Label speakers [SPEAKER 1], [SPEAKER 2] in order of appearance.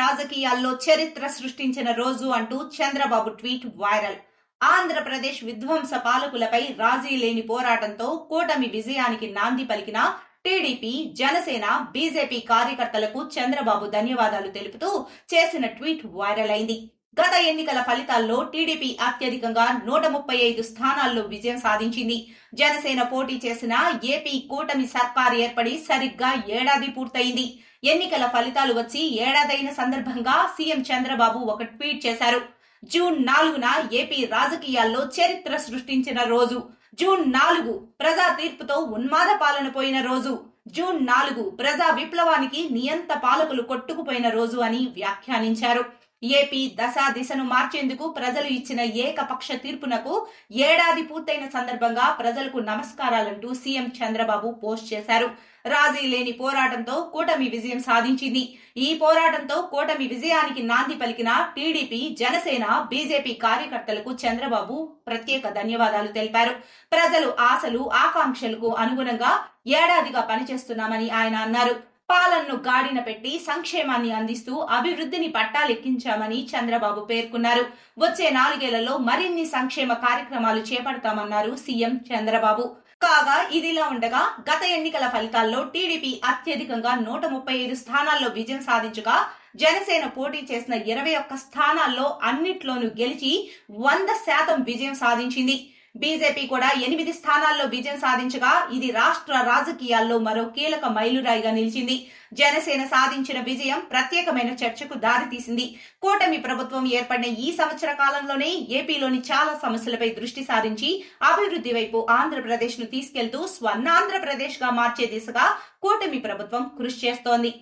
[SPEAKER 1] రాజకీయాల్లో చరిత్ర సృష్టించిన రోజు అంటూ చంద్రబాబు ట్వీట్ వైరల్. ఆంధ్రప్రదేశ్ విధ్వంస పాలకులపై రాజీ లేని పోరాటంతో కూటమి విజయానికి నాంది పలికిన టీడీపీ, జనసేన, బీజేపీ కార్యకర్తలకు చంద్రబాబు ధన్యవాదాలు తెలుపుతూ చేసిన ట్వీట్ వైరల్ అయింది. గత ఎన్నికల ఫలితాల్లో టీడీపీ అత్యధికంగా 135 స్థానాల్లో విజయం సాధించింది. జనసేన పోటీ చేసిన ఏపీ కూటమి సర్కార్ ఏర్పడి సరిగ్గా ఏడాది పూర్తయింది. ఎన్నికల ఫలితాలు వచ్చి ఏడాదైన సందర్భంగా సీఎం చంద్రబాబు ఒక ట్వీట్ చేశారు. జూన్ 4న ఏపీ రాజకీయాల్లో చరిత్ర సృష్టించిన రోజు. జూన్ 4 ప్రజా తీర్పుతో ఉన్మాద పాలన పోయిన రోజు. జూన్ 4 ప్రజా విప్లవానికి నియంత పాలకులు కొట్టుకుపోయిన రోజు అని వ్యాఖ్యానించారు. ఏపీ దిశను మార్చేందుకు ప్రజలు ఇచ్చిన ఏకపక్ష తీర్పునకు ఏడాది పూర్తయిన సందర్భంగా ప్రజలకు నమస్కారాలంటూ సీఎం చంద్రబాబు పోస్ట్ చేశారు. రాజీ లేని పోరాటంతో కూటమి విజయం సాధించింది. ఈ పోరాటంతో కూటమి విజయానికి నాంది పలికిన టీడీపీ, జనసేన, బీజేపీ కార్యకర్తలకు చంద్రబాబు ప్రత్యేక ధన్యవాదాలు తెలిపారు. ప్రజలు ఆశలు, ఆకాంక్షలకు అనుగుణంగా ఏడాదిగా పనిచేస్తున్నామని ఆయన అన్నారు. పాలనను గాడిన పెట్టి సంక్షేమాన్ని అందిస్తూ అభివృద్ధిని పట్టాలెక్కించామని చంద్రబాబు పేర్కొన్నారు. వచ్చే 4 ఏళ్లలో మరిన్ని సంక్షేమ కార్యక్రమాలు చేపడతామన్నారు సీఎం చంద్రబాబు. కాగా ఇదిలా ఉండగా గత ఎన్నికల ఫలితాల్లో టీడీపీ అత్యధికంగా 135 స్థానాల్లో విజయం సాధించగా జనసేన పోటీ చేసిన 21 స్థానాల్లో అన్నిట్లోనూ గెలిచి 100% విజయం సాధించింది. బీజేపీ కూడా 8 స్థానాల్లో విజయం సాధించగా ఇది రాష్ట్ర రాజకీయాల్లో మరో కీలక మైలురాయిగా నిలిచింది. జనసేన సాధించిన విజయం ప్రత్యేకమైన చర్చకు దారితీసింది. కూటమి ప్రభుత్వం ఏర్పడిన ఈ సంవత్సర కాలంలోనే ఏపీలోని చాలా సమస్యలపై దృష్టి సారించి అభివృద్ధి వైపు ఆంధ్రప్రదేశ్ ను తీసుకెళ్తూ స్వర్ణాంధ్రప్రదేశ్ గా మార్చే దిశగా కూటమి ప్రభుత్వం కృషి చేస్తోంది.